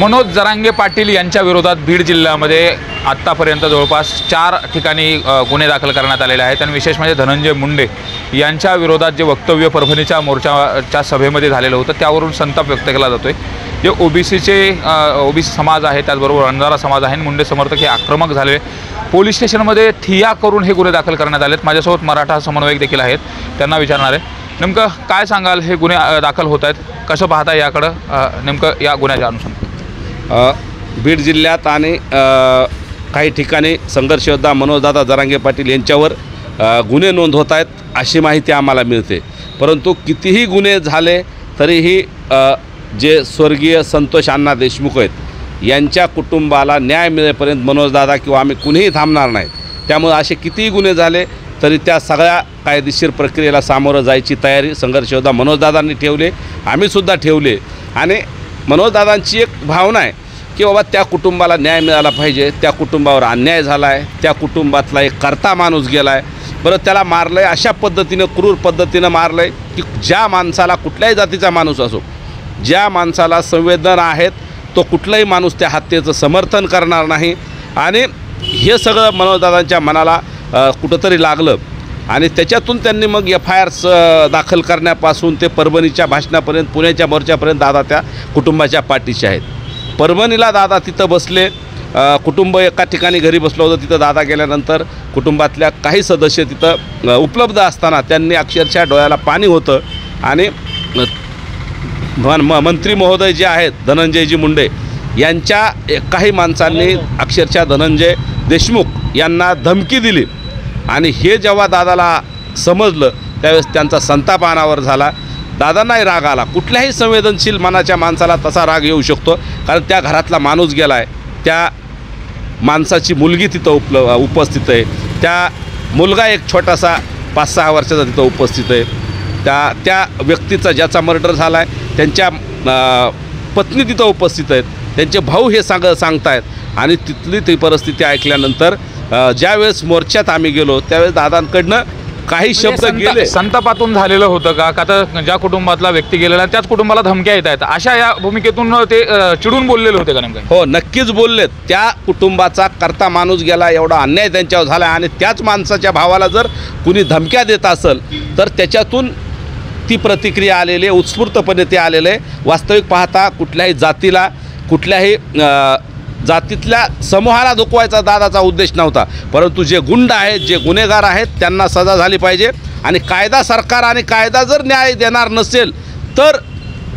मनोज जरांगे पाटील यांच्या विरोधात बीड जिल्ह्यामध्ये आत्तापर्यंत जवळपास 4 ठिकाणी गुन्हे दाखल करण्यात आलेले आहेत आणि विशेष म्हणजे धनंजय मुंडे यांच्या विरोधात जे वक्तव्य परभणीच्या मोर्चाच्या सभेमध्ये झालेलं होतं त्यावरून संताप व्यक्त केला जातोय। जे ओबीसी समाज आहे त्याचबरोबर बंजारा समाज आहे, मुंडे समर्थक हे आक्रमक झाले, पोलीस स्टेशनमध्ये ठिय्या करून हे गुन्हे दाखल करण्यात आलेत। माझ्यासोबत मराठा समन्वयक देखील आहेत, त्यांना विचारणार आहे नेमकं काय सांगाल, हे गुन्हे दाखल होत आहेत, कसं पाहता याकडं नेमकं या गुन्ह्याच्या अनुषंगाने? बीड जिल्ह्यात आणि काही ठिकाणी संघर्ष योद्धा मनोजदादा जरांगे पाटील यांच्यावर गुन्हे नोंद होत आहेत अशी माहिती आम्हाला मिळते। परंतु कितीही गुन्हे झाले तरीही जे स्वर्गीय संतोष अण्णा देशमुख आहेत यांच्या कुटुंबाला न्याय मिळेपर्यंत मनोजदादा किंवा आम्ही कुणीही थांबणार नाहीत। त्यामुळे असे कितीही गुन्हे झाले तरी त्या सगळ्या कायदेशीर प्रक्रियेला सामोरं जायची तयारी संघर्ष योद्धा मनोजदादांनी ठेवली, आम्हीसुद्धा ठेवले। आणि मनोजदादांची एक भावना आहे की बाबा त्या कुटुंबाला न्याय मिळाला पाहिजे, त्या कुटुंबावर अन्याय झाला आहे, त्या कुटुंबातला एक कर्ता माणूस गेला आहे, बरं त्याला मारलं आहे अशा पद्धतीनं क्रूर पद्धतीनं मारलं आहे की ज्या माणसाला कुठल्याही जातीचा माणूस असो, ज्या माणसाला संवेदना आहेत तो कुठलाही माणूस त्या हत्येचं समर्थन करणार नाही। आणि हे सगळं मनोजदादांच्या मनाला कुठंतरी लागलं आणि त्याच्यातून त्यांनी मग FIR दाखल करण्यापासून ते परभणीच्या भाषणापर्यंत पुण्याच्या मोर्चापर्यंत दादा त्या कुटुंबाच्या पाठीशी आहेत। परभणीला दादा तिथं बसले, कुटुंब एका ठिकाणी घरी बसलं होतं, तिथं दादा गेल्यानंतर कुटुंबातल्या काही सदस्य तिथं उपलब्ध असताना त्यांनी अक्षरशः डोळ्याला पाणी होतं। आणि मंत्री महोदय जे आहेत धनंजयजी मुंडे यांच्या काही माणसांनी अक्षरशः धनंजय देशमुख यांना धमकी दिली आणि हे जेव्हा दादाला समजलं त्यावेळेस त्यांचा संताप अनावर झाला। दादांनाही राग आला, कुठल्याही संवेदनशील मनाच्या माणसाला तसा राग येऊ शकतो, कारण त्या घरातला माणूस गेला आहे, त्या माणसाची मुलगी तिथं उपस्थित आहे, त्या मुलगा एक छोटासा 5-6 वर्षाचा तिथं उपस्थित आहे, त्या व्यक्तीचा ज्याचा मर्डर झाला आहे त्यांच्या पत्नी तिथं उपस्थित आहेत, त्यांचे भाऊ हे सांगत आहेत। आणि तिथली ती परिस्थिती ऐकल्यानंतर ज्यावेळेस मोर्चात आम्ही गेलो त्यावेळेस दादांकडनं काही शब्द गेले। संतापातून झालेलं होतं का? का तर ज्या कुटुंबातला व्यक्ती गेलेला त्याच कुटुंबाला धमक्या येत आहेत अशा या भूमिकेतून ते चिडून बोललेले होते का नेमकं? हो, नक्कीच बोललेत। त्या कुटुंबाचा कर्ता माणूस गेला, एवढा अन्याय त्यांच्यावर झाला आणि त्याच माणसाच्या भावाला जर कुणी धमक्या देत असेल तर त्याच्यातून ती प्रतिक्रिया आलेली आहे, उत्स्फूर्तपणे ते आलेलं आहे। वास्तविक पाहता कुठल्याही जातीला, कुठल्याही जातीतल्या समूहाला दुखवायचा दादाचा उद्देश नव्हता, परंतु जे गुंड आहेत, जे गुन्हेगार आहेत त्यांना सजा झाली पाहिजे। आणि कायदा सरकार आणि कायदा जर न्याय देणार नसेल तर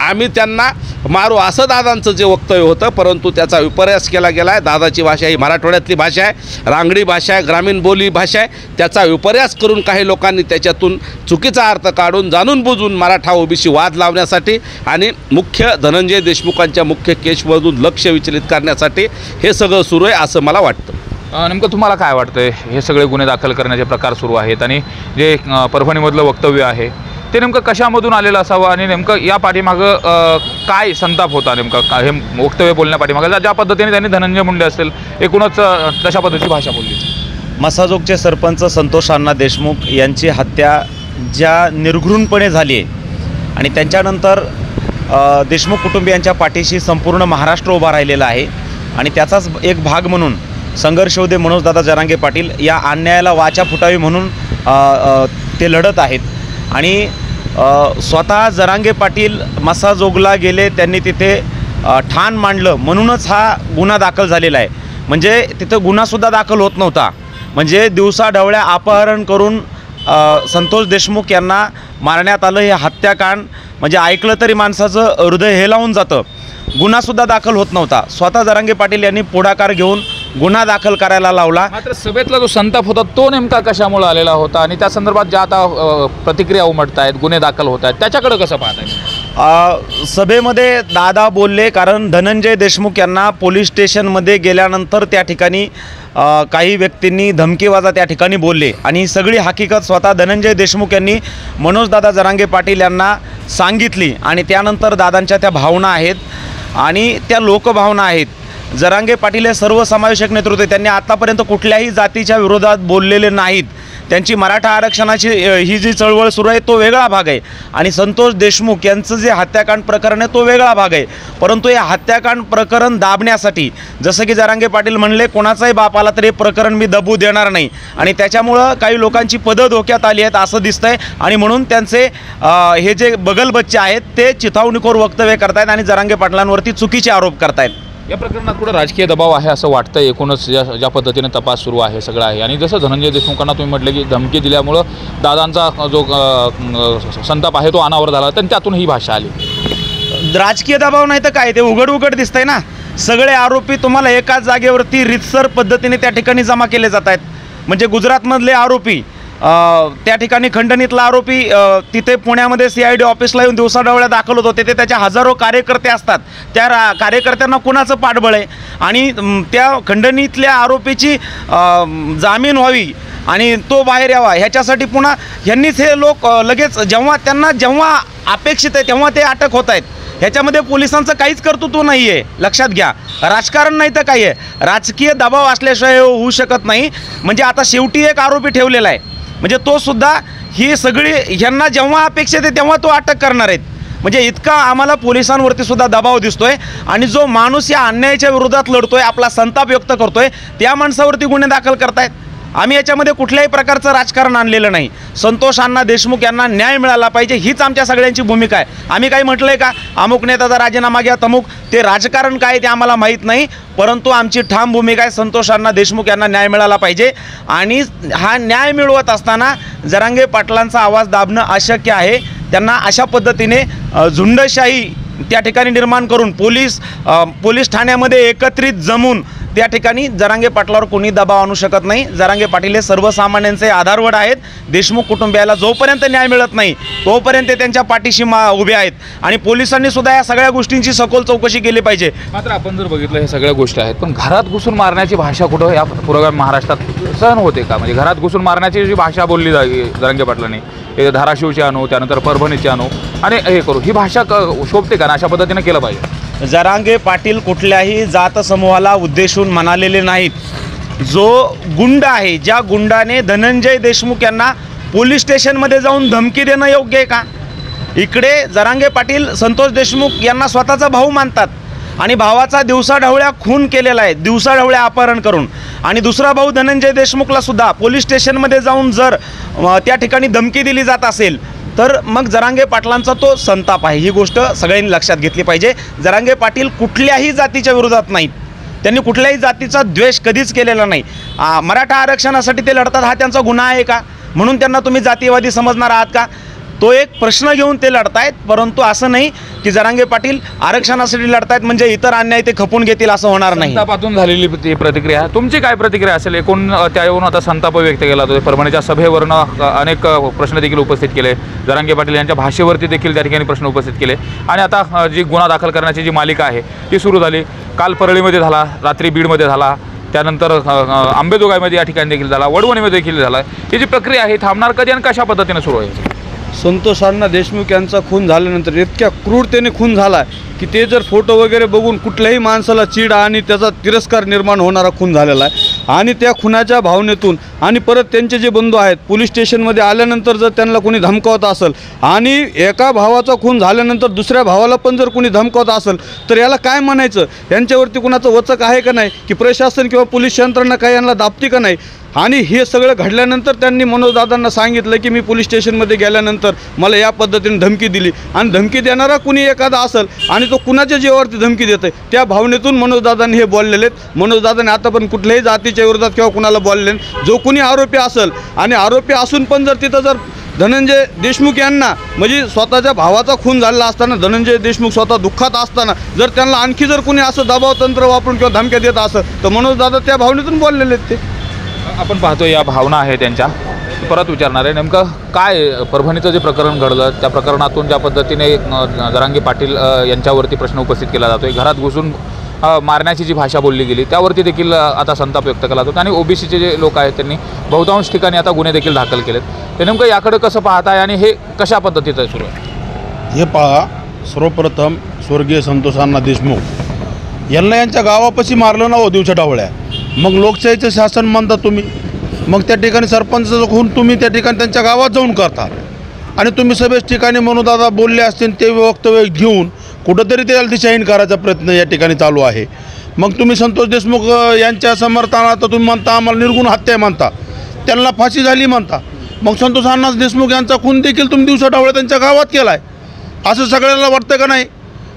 आम्ही त्यांना मारू असं दादांचं जे वक्तव्य होतं, परंतु त्याचा विपर्यास केला गेला आहे। दादाची भाषा ही मराठवाड्यातली भाषा आहे, रांगडी भाषा आहे, ग्रामीण बोली भाषा आहे, त्याचा विपर्यास करून काही लोकांनी त्याच्यातून चुकीचा अर्थ काढून जाणून बुजून मराठा ओबीसी वाद लावण्यासाठी आणि मुख्य धनंजय देशमुखांच्या मुख्य केसमधून लक्ष विचलित करण्यासाठी हे सगळं सुरू आहे असं मला वाटतं। नेमकं तुम्हाला काय वाटतंय, हे सगळे गुन्हे दाखल करण्याचे प्रकार सुरू आहेत आणि जे परभणीमधलं वक्तव्य आहे ते नेमकं कशामधून आलेलं असावं आणि नेमकं या पाठीमागं काय संताप होता, नेमकं काय हे वक्तव्य बोलण्यापाठीमागं ज्या पद्धतीने त्यांनी धनंजय मुंडे असेल एकूणच तशा पद्धतीची भाषा बोलली? मसाजोगचे सरपंच संतोष अण्णा देशमुख यांची हत्या ज्या निर्घृणपणे झाली आहे आणि त्यांच्यानंतर देशमुख कुटुंबियांच्या पाठीशी संपूर्ण महाराष्ट्र उभा राहिलेला आहे आणि त्याचाच एक भाग म्हणून संघर्ष योद्धे मनोजदादा जरांगे पाटील या अन्यायाला वाचा फुटावी म्हणून ते लढत आहेत। आणि स्वतः जरांगे पाटील मसाजोगला गेले, त्यांनी तिथे ठाण मांडलं म्हणूनच हा गुन्हा दाखल झालेला आहे। म्हणजे तिथं गुन्हासुद्धा दाखल होत नव्हता, म्हणजे दिवसाढवळ्या अपहरण करून संतोष देशमुख यांना मारण्यात आलं। हे हत्याकांड म्हणजे ऐकलं तरी माणसाचं हृदय हेलावून जातं। गुन्हासुद्धा दाखल होत नव्हता, स्वतः जरांगे पाटील यांनी पुढाकार घेऊन गुन्हा दाखल करायला लावला। मात्र सभेतला जो संताप होता तो नेमका कशामुळे आलेला होता आणि त्या संदर्भात ज्या आता प्रतिक्रिया उमटत आहेत, गुन्हे दाखल होत आहेत, त्याच्याकडे कसं पाहताय? सभेमध्ये दादा बोलले कारण धनंजय देशमुख यांना पोलीस स्टेशनमध्ये गेल्यानंतर त्या ठिकाणी काही व्यक्तींनी धमकीवाजा त्या ठिकाणी बोलले आणि ही सगळी हकीकत स्वतः धनंजय देशमुख यांनी मनोजदादा जरांगे पाटील यांना सांगितली आणि त्यानंतर दादांच्या त्या भावना आहेत आणि त्या लोकभावना आहेत। जरांगे पाटील हे सर्वसमावेशक नेतृत्व आहे. त्यांनी आतापर्यंत कुठल्याही जातीच्या विरोधात बोललेले नाहीत. त्यांची मराठा आरक्षणाची ही जी चळवळ सुरू आहे तो वेगळा भाग आहे आणि संतोष देशमुख यांचं जे हत्याकांड प्रकरण आहे तो वेगळा भाग आहे. परंतु हे हत्याकांड प्रकरण दाबण्यासाठी जसं की जरांगे पाटील म्हणले, कोणाचाही बाप आला तरी हे प्रकरण मी दबू देणार नाही आणि त्याच्यामुळं काही लोकांची पदं धोक्यात आली आहेत असं दिसतंय आणि म्हणून त्यांचे हे जे बगलबच्चे आहेत ते चिथावणीखोर वक्तव्य करतायत आणि जरांगे पाटलांवरती चुकीचे आरोप करतायत. या प्रकरणात कुठं राजकीय दबाव आहे असं वाटतं एकूणच ज्या पद्धतीने तपास सुरू आहे सगळं आहे. आणि जसं धनंजय देशमुखांना तुम्ही म्हटलं की धमकी दिल्यामुळं दादांचा जो संताप आहे तो अनावर झाला, तर त्यातून ही भाषा आली. राजकीय दबाव नाही तर काय, ते उघड उघड दिसतंय ना. सगळे आरोपी तुम्हाला एकाच जागेवरती रितसर पद्धतीने त्या ठिकाणी जमा केले जात आहेत. म्हणजे गुजरातमधले आरोपी त्या ठिकाणी खंडणीतला आरोपी तिथे पुण्यामध्ये CID ऑफिसला येऊन दिवसाढवळ्या दाखल होतो. तिथे त्याच्या हजारो कार्यकर्ते असतात. त्या कार्यकर्त्यांना कुणाचं पाठबळ आहे आणि त्या खंडणीतल्या आरोपीची जामीन व्हावी आणि तो बाहेर यावा ह्याच्यासाठी पुन्हा ह्यांनीच हे लोक लगेच जेव्हा अपेक्षित आहे तेव्हा ते अटक होत आहेत. ह्याच्यामध्ये पोलिसांचं काहीच कर्तृत्व नाही आहे, लक्षात घ्या. राजकारण नाही तर काय आहे, राजकीय दबाव असल्याशिवाय होऊ शकत नाही. म्हणजे आता शेवटी एक आरोपी ठेवलेला आहे, म्हणजे तो सुद्धा ही सगळी ह्यांना जेव्हा अपेक्षित आहे तेव्हा तो अटक करणार आहेत. म्हणजे इतका आम्हाला पोलिसांवरती सुद्धा दबाव दिसतोय आणि जो माणूस या अन्यायाच्या विरोधात लढतोय, आपला संताप व्यक्त करतोय, त्या माणसावरती गुन्हे दाखल करतायत. आम्ही याच्यामध्ये कुठल्याही प्रकारचं राजकारण आणलेलं नाही. संतोष अण्णा देशमुख यांना न्याय मिळाला पाहिजे हीच आमच्या सगळ्यांची भूमिका आहे. आम्ही काही म्हटलं आहे का अमुक नेत्याचा राजीनामा घ्या तमुक, ते राजकारण काय ते आम्हाला माहीत नाही. परंतु आमची ठाम भूमिका आहे संतोष अण्णा देशमुख यांना न्याय मिळाला पाहिजे आणि हा न्याय मिळवत असताना जरांगे पाटलांचा आवाज दाबणं अशक्य आहे. त्यांना अशा पद्धतीने झुंडशाही त्या ठिकाणी निर्माण करून पोलीस ठाण्यामध्ये एकत्रित जमून त्या ठिकाणी जरांगे पाटलावर कोणी दबाव आणू शकत नाही. जरांगे पाटील हे सर्वसामान्यांचे आधारवड आहेत. देशमुख कुटुंबियाला जोपर्यंत न्याय मिळत नाही तोपर्यंत ते त्यांच्या पाठीशी उभे आहेत आणि पोलिसांनी सुद्धा या सगळ्या गोष्टींची सखोल चौकशी केली पाहिजे. मात्र आपण जर बघितलं हे सगळ्या गोष्टी आहेत, पण घरात घुसून मारण्याची भाषा कुठं या पुरोगामी महाराष्ट्रात सहन होते का? म्हणजे घरात घुसून मारण्याची जी भाषा बोलली जरांगे पाटलांनी, हे धाराशिवची आणू, त्यानंतर परभणीची आणू आणि हे करू, ही भाषा शोभते का? अशा पद्धतीने केलं पाहिजे. जरांगे पाटील कुठल्याही जात समूहाला उद्देशून म्हणालेले नाहीत. जो गुंड आहे, ज्या गुंडाने धनंजय देशमुख यांना पोलीस स्टेशनमध्ये जाऊन धमकी देणं योग्य आहे का? इकडे जरांगे पाटील संतोष देशमुख यांना स्वतःचा भाऊ मानतात आणि भावाचा दिवसाढवळ्या खून केलेला आहे, दिवसाढवळ्या अपहरण करून. आणि दुसरा भाऊ धनंजय देशमुखला सुद्धा पोलीस स्टेशनमध्ये जाऊन जर त्या ठिकाणी धमकी दिली जात असेल तर मग जरांगे पाटलांचा तो संताप आहे. ही गोष्ट सगळ्यांनी लक्षात घेतली पाहिजे. जरांगे पाटील कुठल्याही जातीच्या विरोधात नाहीत. त्यांनी कुठल्याही जातीचा द्वेष कधीच केलेला नाही. मराठा आरक्षणासाठी ते लढतात, हा त्यांचा गुन्हा आहे का? म्हणून त्यांना तुम्ही जातीवादी समजणार आहात का? तो एक प्रश्न घेऊन ते लढतायत. परंतु असं नाही की जरांगे पाटील आरक्षणासाठी लढतायत म्हणजे इतर अन्याय ते खपून घेतील, असं होणार नाही. संतापातून झालेली ती प्रतिक्रिया, तुमची काय प्रतिक्रिया असेल? एकूण त्यावरून आता संताप व्यक्त केला जातो. परभणीच्या सभेवरनं अनेक प्रश्न देखील उपस्थित केले. जरांगे पाटील यांच्या भाषेवरती देखील त्या ठिकाणी प्रश्न उपस्थित केले आणि आता जी गुन्हा दाखल करण्याची जी मालिका आहे ती सुरू झाली. काल परळीमध्ये झाला, रात्री बीडमध्ये झाला, त्यानंतर आंबेजोगाईमध्ये या ठिकाणी देखील झाला, वडवणीमध्ये देखील झाला. ही जी प्रक्रिया आहे थांबणार कधी आणि कशा पद्धतीने सुरू आहे? संतोष अण्णा देशमुख यांचा खून झाल्यानंतर इतक्या क्रूरतेने खून झाला की ते जर फोटो वगैरे बघून कुठल्याही माणसाला चीड आणि त्याचा तिरस्कार निर्माण होणारा खून झालेला आहे. आणि त्या खुनाच्या भावनेतून आणि परत त्यांचे जे बंधू आहेत पोलीस स्टेशनमध्ये आल्यानंतर जर त्यांना कोणी धमकावत असेल आणि एका भावाचा खून झाल्यानंतर दुसऱ्या भावाला पण जर कोणी धमकावत असेल तर याला काय म्हणायचं? यांच्यावरती कुणाचं वचक आहे का नाही? की प्रशासन किंवा पोलीस यंत्रणा काय यांना दाबती का नाही? आणि हे सगळं घडल्यानंतर त्यांनी मनोजदादांना सांगितलं की मी पोलीस स्टेशनमध्ये गेल्यानंतर मला या पद्धतीने धमकी दिली आणि धमकी देणारा कुणी एखादा असेल आणि तो कुणाच्या जीवावरती धमकी देत आहे त्या भावनेतून मनोजदादांनी हे बोललेले आहेत. मनोजदादांनी आता पण कुठल्याही जातीच्या विरोधात किंवा कुणाला बोलले नाही. जो कुणी आरोपी असेल आणि आरोपी असून पण जर तिथं जर धनंजय देशमुख यांना म्हणजे स्वतःच्या भावाचा खून झालेला असताना धनंजय देशमुख स्वतः दुःखात असताना जर त्यांना आणखी जर कुणी असं दबाव तंत्र वापरून किंवा धमक्या देत असेल तर मनोजदादा त्या भावनेतून बोललेले आहेत. ते आपण पाहतो या भावना आहे त्यांच्या. परत विचारणार आहे नेमकं काय परभणीचं जे प्रकरण घडलं त्या प्रकरणातून ज्या पद्धतीने जरांगे पाटील यांच्यावरती प्रश्न उपस्थित केला जातो. घरात घुसून मारण्याची जी भाषा बोलली गेली त्यावरती देखील आता संताप व्यक्त केला जातो आणि ओबीसीचे जे लोक आहेत त्यांनी बहुतांश ठिकाणी आता गुन्हे देखील दाखल केलेत. ते नेमकं याकडे कसं पाहताय आणि हे कशा पद्धतीचं सुरू आहे? हे पहा, सर्वप्रथम स्वर्गीय संतोष अण्णा देशमुख यांना यांच्या गावापाशी मारलं ना हो दिवसा डावळ्या. मग लोकशाहीचं शासन म्हणता तुम्ही, मग त्या ठिकाणी सरपंचाचं खून तुम्ही त्या ठिकाणी त्यांच्या गावात जाऊन करता. आणि तुम्ही सगळ्याच ठिकाणी मनोदादा बोलले असतील ते वक्तव्य घेऊन कुठंतरी त्याला दिशाहीन करायचा प्रयत्न या ठिकाणी चालू आहे. मग तुम्ही संतोष देशमुख यांच्या समर्थनात तुम्ही म्हणता आम्हाला निर्गुण हत्या म्हणता, त्यांना फाशी झाली म्हणता. मग संतोष अण्णा देशमुख यांचा खून देखील तुम्ही दिवसा डावळ्या त्यांच्या गावात केला आहे असं सगळ्यांना वाटतं का नाही?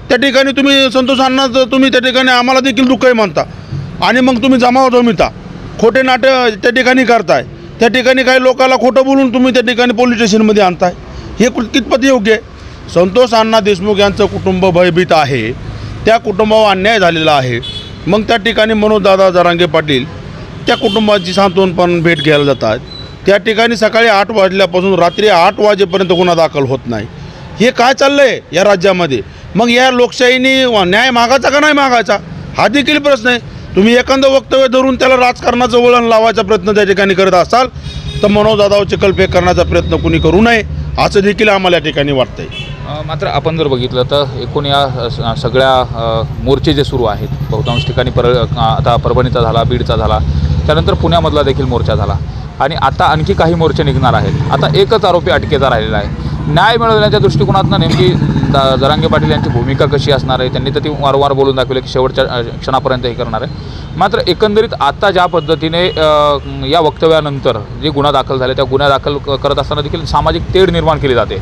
त्या ठिकाणी तुम्ही संतोष अण्णा तुम्ही त्या ठिकाणी आम्हाला देखील दुःखही म्हणता आणि मग तुम्ही जमाव जमिता खोटे नाटक त्या ठिकाणी करताय. त्या ठिकाणी काही लोकांना खोटं बोलून तुम्ही त्या ठिकाणी पोलीस स्टेशनमध्ये आणताय. हे कितपत योग्य आहे? संतोष अण्णा देशमुख यांचं कुटुंब भयभीत आहे, त्या कुटुंबावर अन्याय झालेला आहे. मग त्या ठिकाणी मनोजदादा जरांगे पाटील त्या कुटुंबाची सांत्वनपण भेट घ्यायला जातात. त्या ठिकाणी सकाळी 8 वाजल्यापासून रात्री 8 वाजेपर्यंत गुन्हा दाखल होत नाही. हे काय चाललं आहे या राज्यामध्ये? मग या लोकशाहीने न्याय मागायचा का नाही मागायचा हा देखील प्रश्न आहे. तुम्ही एखादं वक्तव्य धरून त्याला राजकारणाचं वळण लावायचा प्रयत्न त्या ठिकाणी करत असाल तर मनोजदादावर चिखलफेक करण्याचा प्रयत्न कुणी करू नये असं देखील आम्हाला या ठिकाणी वाटतंय. मात्र आपण जर बघितलं तर एकूण या सगळ्या मोर्चे जे सुरू आहेत बहुतांश ठिकाणी आता परभणीचा झाला, बीडचा झाला, त्यानंतर पुण्यामधला देखील मोर्चा झाला आणि आता आणखी काही मोर्चे निघणार आहेत. आता एकच आरोपी अटकेचा राहिलेला आहे. न्याय मिळवण्याच्या दृष्टिकोनातून नेमकी जरांगे पाटील यांची भूमिका कशी असणार आहे? त्यांनी तर ती वारंवार बोलून दाखवले की शेवटच्या क्षणापर्यंत हे करणार आहे. मात्र एकंदरीत आता ज्या पद्धतीने या वक्तव्यानंतर जे गुन्हा दाखल झाले त्या गुन्हा दाखल करत असताना देखील सामाजिक तेढ निर्माण केली जाते,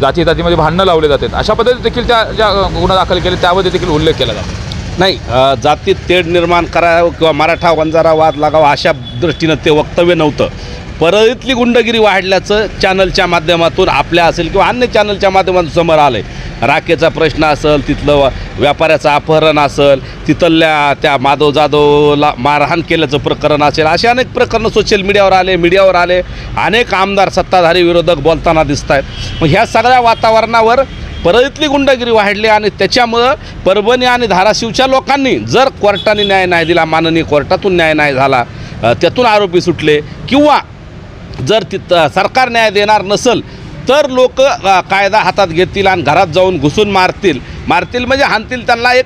जातीमध्ये भांडणं लावले जातात, अशा पद्धतीत देखील त्या ज्या गुन्हा दाखल केले त्यामध्ये देखील उल्लेख केला जातो. नाही, जातीत तेढ निर्माण करावं किंवा मराठा वंजारा वाद लागावा अशा दृष्टीनं ते वक्तव्य नव्हतं. परळीतली गुंडगिरी वाढल्याचं चॅनलच्या माध्यमातून आपल्या असेल किंवा अन्य चॅनलच्या माध्यमातून समोर आलं आहे. राखेचा प्रश्न असेल, तिथलं व्यापाऱ्याचं अपहरण असेल, तिथल्या त्या माधव जाधवला मारहाण केल्याचं प्रकरण असेल, असे अनेक प्रकरणं सोशल मीडियावर आले. अनेक आमदार सत्ताधारी विरोधक बोलताना दिसत आहेत. मग ह्या सगळ्या वातावरणावर परळीतली गुंडगिरी वाढली आणि त्याच्यामुळं परभणी आणि धाराशिवच्या लोकांनी जर कोर्टाने न्याय नाही दिला, माननीय कोर्टातून न्याय नाही झाला, त्यातून आरोपी सुटले किंवा जर तिथं सरकार न्याय देणार नसेल तर लोक कायदा हातात घेतील आणि घरात जाऊन घुसून मारतील म्हणजे हाणतील, त्यांना एक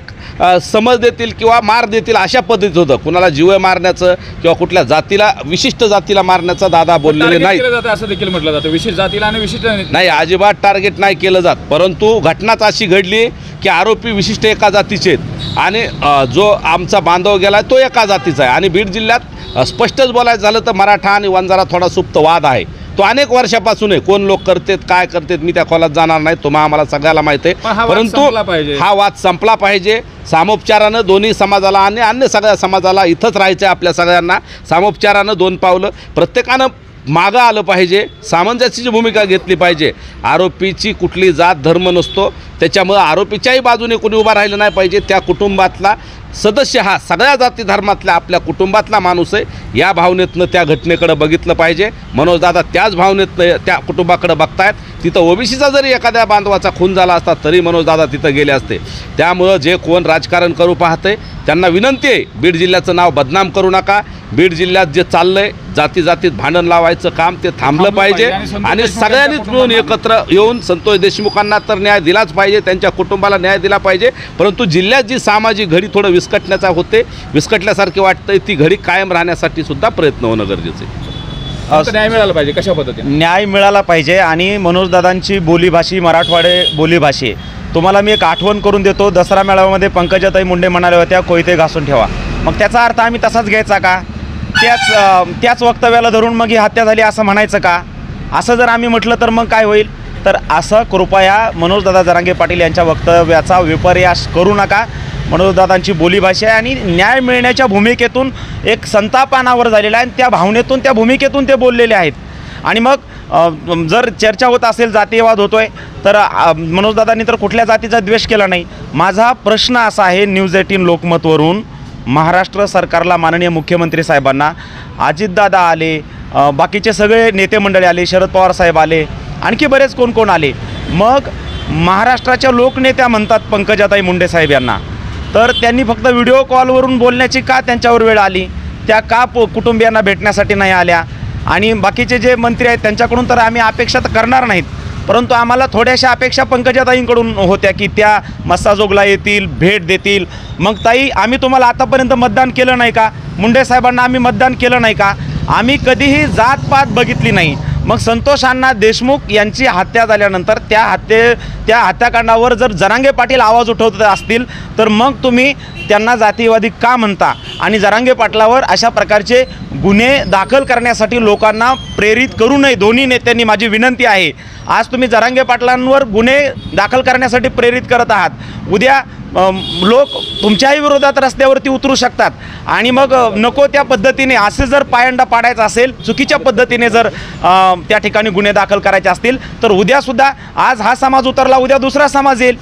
समज देतील किंवा मार देतील अशा पद्धतीत होतं. कुणाला जीवे मारण्याचं किंवा कुठल्या जातीला विशिष्ट जातीला मारण्याचा दादा बोललेले नाही असं देखील म्हटलं जातं. विशिष्ट जातीला आणि विशिष्ट नाही, अजिबात टार्गेट नाही केलं जात. परंतु घटनाच अशी घडली की आरोपी विशिष्ट एका जातीचे आहेत आणि जो आमचा बांधव गेला तो एका जातीचा आहे. आणि बीड जिल्ह्यात स्पष्टच बोलायचं झालं तर मराठा आणि वंजारा थोडा सुप्त वाद आहे. तो अनेक वर्षापासून आहे. कोण लोक करतात काय करतात मी त्या खोलात जाणार नाही, तो आम्हाला सगळ्याला माहीत आहे. परंतु हा वाद संपला पाहिजे सामोपचारानं दोन्ही समाजाला आणि अन्य सगळ्या समाजाला. इथंच राहायचं आहे आपल्या सगळ्यांना. सामोपचारानं 2 पावलं प्रत्येकानं मागं आलं पाहिजे, सामंजस्याची भूमिका घेतली पाहिजे. आरोपीची कुठली जात धर्म नसतो, त्याच्यामुळं आरोपीच्याही बाजूने कोणी उभा राहिलं नाही पाहिजे. त्या कुटुंबातला सदस्य हा सगळ्या जाती धर्मातल्या आपल्या कुटुंबातला माणूस आहे. या भावनेतनं त्या घटनेकडे बघितलं पाहिजे. मनोजदादा त्याच भावनेतनं त्या कुटुंबाकडे बघतायत. तिथं ओबीसीचा जरी एखाद्या बांधवाचा खून झाला असता तरी मनोजदादा तिथं गेले असते. त्यामुळं जे कोण राजकारण करू पाहते त्यांना विनंती आहे, बीड जिल्ह्याचं नाव बदनाम करू नका. बीड जिल्ह्यात जे चाललंय जातीत भांडण लावायचं काम ते थांबलं पाहिजे आणि सगळ्यांनीच मिळून एकत्र येऊन संतोष देशमुखांना तर न्याय दिलाच पाहिजे, त्यांच्या कुटुंबाला न्याय दिला पाहिजे. परंतु जिल्ह्यात जी सामाजिक घडी थोडं विस्कटण्याचा होते, विस्कटल्यासारखे वाटतंय, ती घडी कायम राहण्यासाठी सुद्धा प्रयत्न होणं गरजेचं आहे. न्याय मिळाला पाहिजे. कशा पद्धतीने न्याय मिळाला पाहिजे. आणि मनोजदादांची बोलीभाषी मराठवाडे बोलीभाषी. तुम्हाला मी एक आठवण करून देतो. दसरा मेळाव्यामध्ये पंकजाताई मुंडे म्हणाल्या होत्या कोयते घासून ठेवा. मग त्याचा अर्थ आम्ही तसाच घ्यायचा का? त्याच वक्तव्याला धरून मग ही हत्या झाली असं म्हणायचं का? असं जर आम्ही म्हटलं तर मग काय होईल? तर असं कृपया मनोजदादा जरांगे पाटील यांच्या वक्तव्याचा विपर्यास करू नका. मनोजदादांची बोलीभाषा आहे आणि न्याय मिळण्याच्या भूमिकेतून एक संतापानावर झालेला आहे आणि त्या भावनेतून त्या भूमिकेतून ते बोललेले आहेत. आणि मग जर चर्चा होत असेल जातीयवाद होतोय तर मनोजदादांनी तर कुठल्या जातीचा द्वेष केला नाही. माझा प्रश्न असा आहे, न्यूज 18 लोकमतवरून महाराष्ट्र सरकारला, माननीय मुख्यमंत्री साहेबांना, अजितदादा आले, बाकीचे सगळे नेते मंडळी आले, शरद पवार साहेब आले, आणखी बरेच कोण आले. मग महाराष्ट्राच्या लोकनेत्या म्हणतात पंकजाताई मुंडे साहेब यांना, तर त्यांनी फक्त व्हिडिओ कॉलवरून बोलण्याची का त्यांच्यावर वेळ आली? त्या का कुटुंबियांना भेटण्यासाठी नाही आल्या? आणि बाकीचे जे मंत्री आहेत त्यांच्याकडून तर आम्ही अपेक्षा तर करणार नाहीत, परंतु आम्हाला थोड्याशा अपेक्षा पंकजाताईंकडून होत्या की त्या मस्साजोगला येतील, भेट देतील. मग ताई, आम्ही तुम्हाला आतापर्यंत मतदान केलं नाही का? मुंडे साहेबांना आम्ही मतदान केलं नाही का? आम्ही कधीही जातपात बघितली नाही. मग संतोष अण्णा देशमुख यांची हत्या झाल्यानंतर त्या हत्याकांडावर जर जरांगे पाटील आवाज उठवत असतील तर मग तुम्ही त्यांना जातीवादी का म्हणता? आणि जरांगे पाटलावर अशा प्रकारचे गुन्हे दाखल करण्यासाठी लोकांना प्रेरित करू नये. दोन्ही नेत्यांनी माझी विनंती आहे. आज तुम्ही जरांगे पाटलांवर गुन्हे दाखल करण्यासाठी प्रेरित करत आहात. उद्या लोक तुमच्याही विरोधात रस्त्यावरती उतरू शकतात आणि मग नको त्या पद्धतीने असे जर पायंडा पाडायचा असेल, चुकीच्या पद्धतीने जर त्या ठिकाणी गुन्हे दाखल करायचे असतील तर उद्यासुद्धा आज हा समाज उतरला, उद्या दुसरा समाज येईल.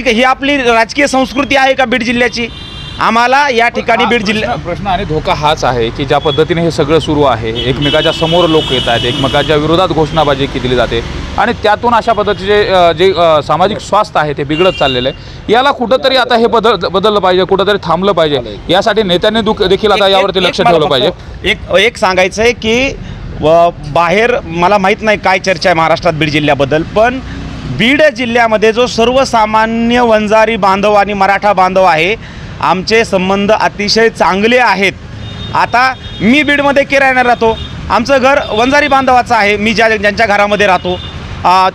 ही आपली राजकीय संस्कृती आहे का बीड जिल्ह्याची? आम्हाला या ठिकाणी बीड जिल्हा प्रश्न आणि धोका हाच आहे की ज्या पद्धतीने हे सगळं सुरू आहे, एकमेकाच्या समोर लोक येत आहेत, एकमेकाच्या विरोधात घोषणाबाजी केली जाते आणि त्यातून अशा पद्धतीचे जे सामाजिक स्वास्थ्य आहे ते बिघडत चाललेलं आहे. याला कुठंतरी आता हे बदललं पाहिजे, कुठंतरी थांबलं पाहिजे. यासाठी नेत्यांनी देखील आता यावरती लक्ष ठेवलं पाहिजे. एक सांगायचं आहे की बाहेर मला माहीत नाही काय चर्चा आहे महाराष्ट्रात बीड जिल्ह्याबद्दल, पण बीड जिल्ह्यामध्ये जो सर्वसामान्य वंजारी बांधव आणि मराठा बांधव आहे, आमचे संबंध अतिशय चांगले आहेत. आता मी बीडमध्ये किरायाने राहतो, आमचं घर वंजारी बांधवाचं आहे. मी ज्यांच्या घरामध्ये राहतो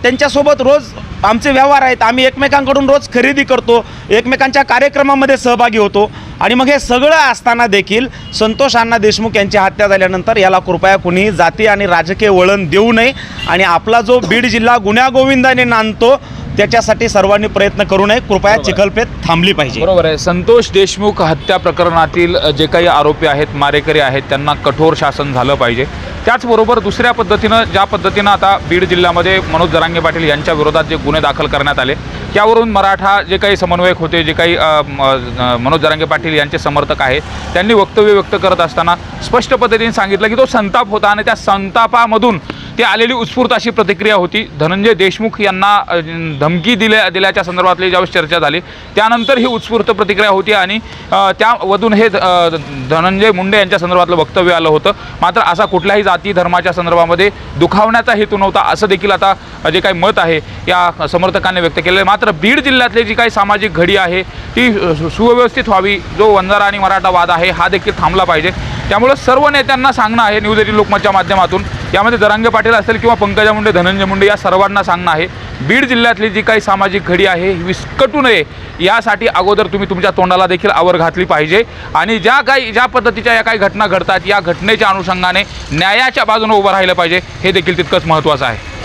त्यांच्यासोबत रोज आमचे व्यवहार आहेत. आम्ही एकमेकांकडून रोज खरेदी करतो, एकमेकांच्या कार्यक्रमामध्ये सहभागी होतो. आणि मग हे सगळं असताना देखील संतोष अण्णा देशमुख यांची हत्या झाल्यानंतर याला कृपया कुणीही जाती आणि राजकीय वळण देऊ नये आणि आपला जो बीड जिल्हा गुण्यागोविंदाने नांदतो त्याच्यासाठी सर्वांनी प्रयत्न करू नये. कृपया चिखलपेठ थांबली पाहिजे. बरोबर आहे. संतोष देशमुख हत्या प्रकरणातील जे काही आरोपी आहेत, मारेकरी आहेत, त्यांना कठोर शासन झालं पाहिजे. त्याचबरोबर दुसऱ्या पद्धतीनं ज्या पद्धतीनं आता बीड जिल्ह्यामध्ये मनोज जरांगे पाटील यांच्या विरोधात जे गुन्हे दाखल करण्यात आले त्यावरून मराठा जे काही समन्वयक होते, जे काही मनोज जरांगे पाटील यांचे समर्थक आहेत, त्यांनी वक्तव्य व्यक्त करत असताना स्पष्ट पद्धतीने सांगितलं की तो संताप होता आणि त्या संतापामधून ती आलेली उत्स्फूर्त अशी प्रतिक्रिया होती. धनंजय देशमुख यांना धमकी दिल्याच्या संदर्भातली ज्यावेळेस चर्चा झाली त्यानंतर ही उत्स्फूर्त प्रतिक्रिया होती आणि त्यामधून हे धनंजय मुंडे यांच्या संदर्भातलं वक्तव्य आलं होतं. मात्र असा कुठल्याही जाती धर्माच्या संदर्भामध्ये दुखावण्याचा हेतू नव्हता असं देखील आता जे काही मत आहे या समर्थकांनी व्यक्त केलेलं आहे. मात्र बीड जिल्ह्यातली जी काही सामाजिक घडी आहे ती सुव्यवस्थित व्हावी, जो वंजारा आणि मराठा वाद आहे हा देखील थांबला पाहिजे. त्यामुळे सर्व नेत्यांना सांगणं आहे, न्यूज 18 लोकमतच्या माध्यमातून, यामध्ये जरांगे पाटील असेल किंवा पंकजा मुंडे, धनंजय मुंडे, या सर्वांना सांगणं आहे बीड जिल्ह्यातली जी काही सामाजिक घडी आहे ही विस्कटू नये यासाठी अगोदर तुम्ही तुमच्या तोंडाला देखील आवर घातली पाहिजे आणि ज्या पद्धतीच्या या काही घटना घडतात या घटनेच्या अनुषंगाने न्यायाच्या बाजूने उभं राहिलं पाहिजे हे देखील तितकंच महत्त्वाचं आहे.